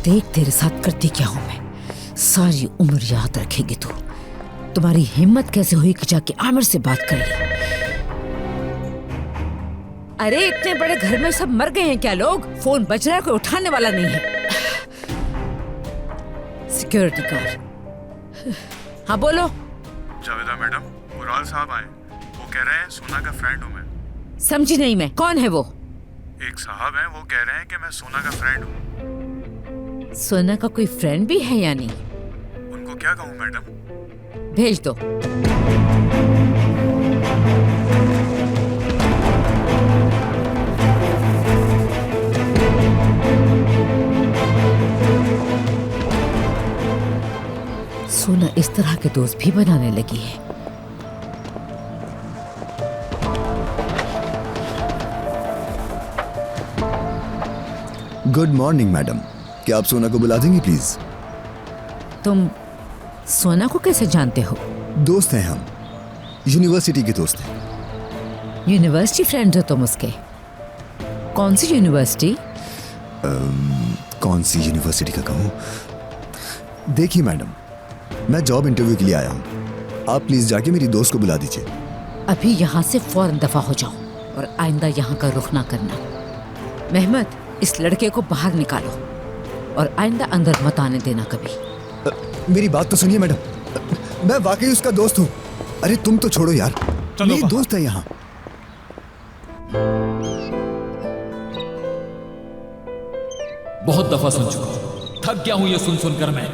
देख तेरे साथ करती क्या हूं मैं, सारी उम्र याद रखेगी तू। तुम्हारी हिम्मत कैसे हुई कि जाके आमिर से बात कर ली? अरे इतने बड़े घर में सब मर गए हैं क्या लोग? फोन बज रहा है, कोई उठाने वाला नहीं है। Security guard. हाँ बोलो। जावेदा मैडम, मुराल साहब आए। वो कह रहे हैं सोना का फ्रेंड हूँ मैं। समझी नहीं मैं, कौन है वो? एक साहब हैं, वो कह रहे हैं कि मैं सोना का फ्रेंड हूँ। सोना का कोई फ्रेंड भी है या नहीं? उनको क्या कहूँ मैडम? भेज दो। सोना इस तरह के दोस्त भी बनाने लगी है। गुड मॉर्निंग मैडम, क्या आप सोना को बुला देंगी प्लीज? तुम सोना को कैसे जानते हो? दोस्त हैं हम, यूनिवर्सिटी के दोस्त हैं। यूनिवर्सिटी फ्रेंड हो तुम उसके? कौन सी यूनिवर्सिटी? कौन सी यूनिवर्सिटी का कहूँ? देखिए मैडम, मैं जॉब इंटरव्यू के लिए आया हूँ। आप प्लीज जाके मेरी दोस्त को बुला दीजिए। अभी यहाँ से फौरन दफा हो जाओ और आइंदा यहाँ का रुख ना करना। मेहमद, इस लड़के को बाहर निकालो और आइंदा अंदर मत आने देना कभी। मेरी बात तो सुनिए मैडम, मैं वाकई उसका दोस्त हूँ। अरे तुम तो छोड़ो यार, मेरी दोस्त है यहाँ। बहुत दफा सुन चुका हूं, थक गया हूं ये सुन सुनकर मैं।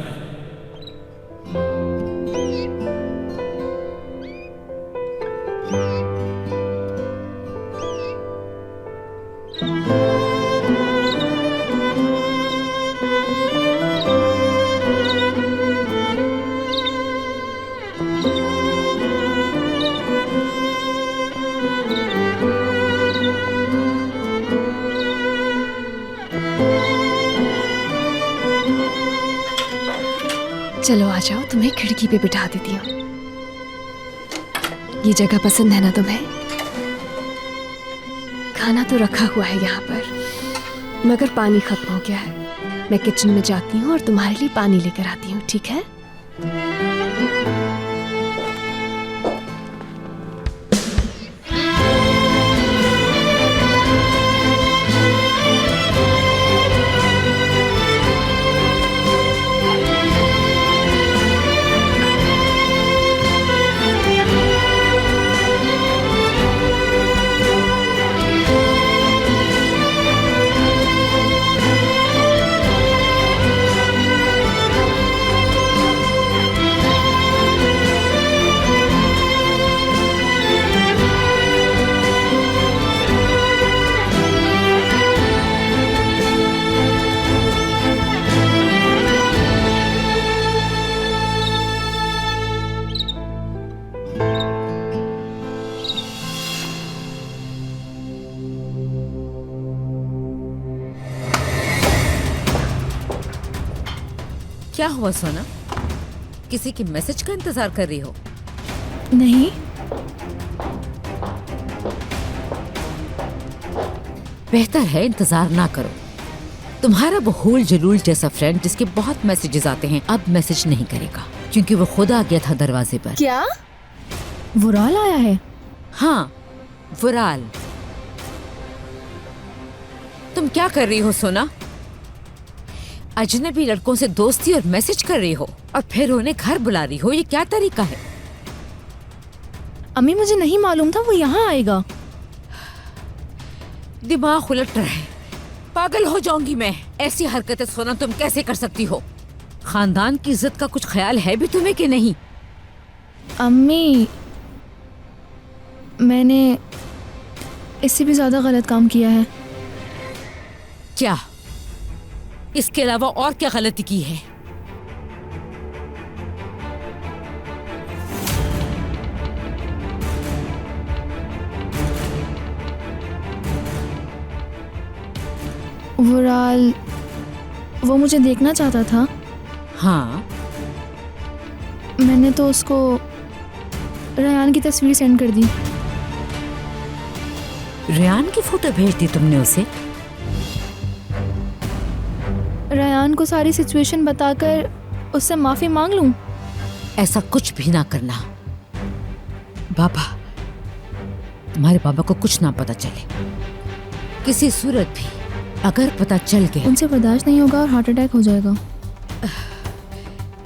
चलो आ जाओ, तुम्हें खिड़की पे बिठा देती हूँ। ये जगह पसंद है ना तुम्हें? खाना तो रखा हुआ है यहाँ पर, मगर पानी खत्म हो गया है। मैं किचन में जाती हूँ और तुम्हारे लिए पानी लेकर आती हूँ, ठीक है? क्या हुआ सोना? किसी की मैसेज का इंतजार कर रही हो? नहीं, बेहतर है इंतजार ना करो। तुम्हारा वो हुल जलूल जैसा फ्रेंड जिसके बहुत मैसेजेस आते हैं, अब मैसेज नहीं करेगा क्योंकि वो खुद आ गया था दरवाजे पर। क्या वुराल आया है? हाँ, वुराल। तुम क्या कर रही हो सोना? अजनबी लड़कों से दोस्ती और मैसेज कर रही हो और फिर उन्हें घर बुला रही हो, ये क्या तरीका है? अम्मी, मुझे नहीं मालूम था वो यहाँ आएगा। दिमाग उलट रहा है, पागल हो जाऊंगी मैं। ऐसी हरकतें सोना तुम कैसे कर सकती हो? खानदान की इज्जत का कुछ ख्याल है भी तुम्हें कि नहीं? अम्मी, मैंने इससे भी ज्यादा गलत काम किया है। क्या? इसके अलावा और क्या गलती की है? वुराल वो मुझे देखना चाहता था। हाँ, मैंने तो उसको रेहान की तस्वीर सेंड कर दी। रेहान की फोटो भेज दी तुमने उसे? रयान को सारी सिचुएशन बताकर उससे माफ़ी मांग लूँ? ऐसा कुछ भी ना करना। बाबा, तुम्हारे बाबा को कुछ ना पता चले। किसी सूरत भी अगर पता चल गया, उनसे बर्दाश्त नहीं होगा और हार्ट अटैक हो जाएगा।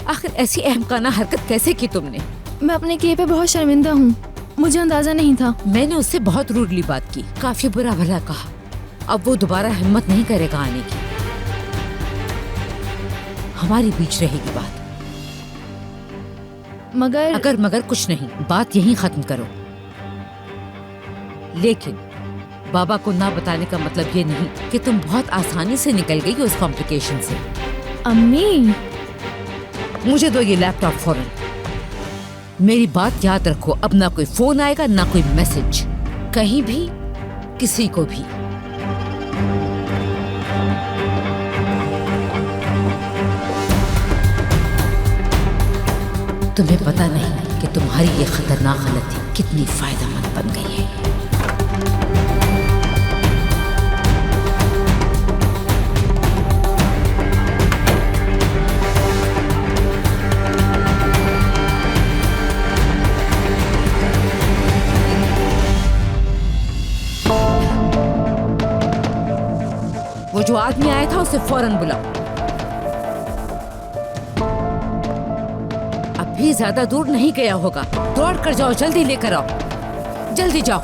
आखिर ऐसी अहमकाना हरकत कैसे की तुमने? मैं अपने किए पे बहुत शर्मिंदा हूँ, मुझे अंदाजा नहीं था। मैंने उससे बहुत रूडली बात की, काफी बुरा भला कहा। अब वो दोबारा हिम्मत नहीं करेगा आने की। हमारी बीच रहेगी बात। मगर अगर मगर कुछ नहीं, बात यहीं खत्म करो। लेकिन बाबा को ना बताने का मतलब ये नहीं कि तुम बहुत आसानी से निकल गई उस कॉम्प्लिकेशन से। अम्मी, मुझे दो ये लैपटॉप फौरन। मेरी बात याद रखो, अब ना कोई फोन आएगा ना कोई मैसेज, कहीं भी किसी को भी। तुम्हें पता नहीं कि तुम्हारी ये खतरनाक गलती कितनी फायदेमंद बन गई है। वो जो आदमी आया था उसे फौरन बुलाओ। अभी ज्यादा दूर नहीं गया होगा, दौड़ कर जाओ, जल्दी लेकर आओ, जल्दी जाओ।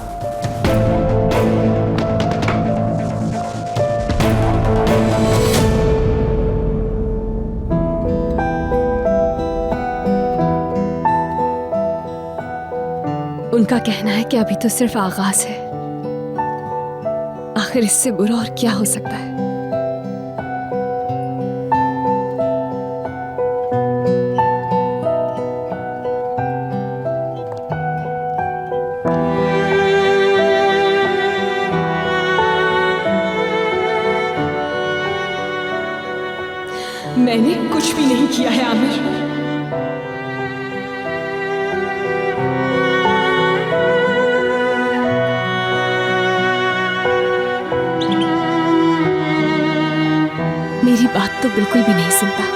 उनका कहना है कि अभी तो सिर्फ आगाज है, आखिर इससे बुरा और क्या हो सकता है। मैंने कुछ भी नहीं किया है आमिर। मेरी बात तो बिल्कुल भी नहीं सुनता।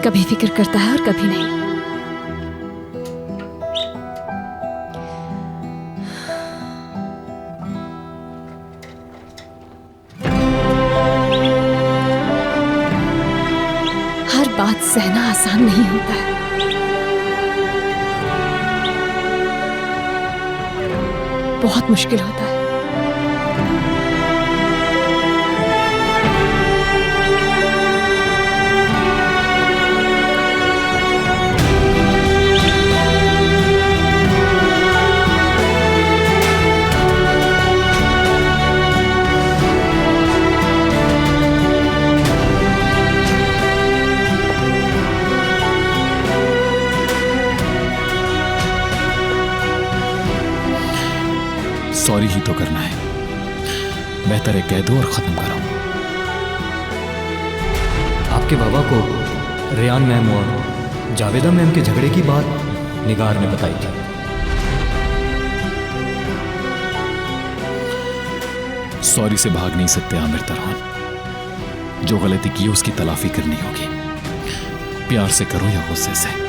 कभी फिक्र करता है और कभी नहीं। हर बात सहना आसान नहीं होता है। बहुत मुश्किल होता है। सॉरी ही तो करना है, बेहतर है कह दो और खत्म कराओ। आपके बाबा को रेयान मैम और जावेदा मैम के झगड़े की बात निगार ने बताई थी। सॉरी से भाग नहीं सकते आमिर तरहान। जो गलती की उसकी तलाफी करनी होगी, प्यार से करो या गुस्से से।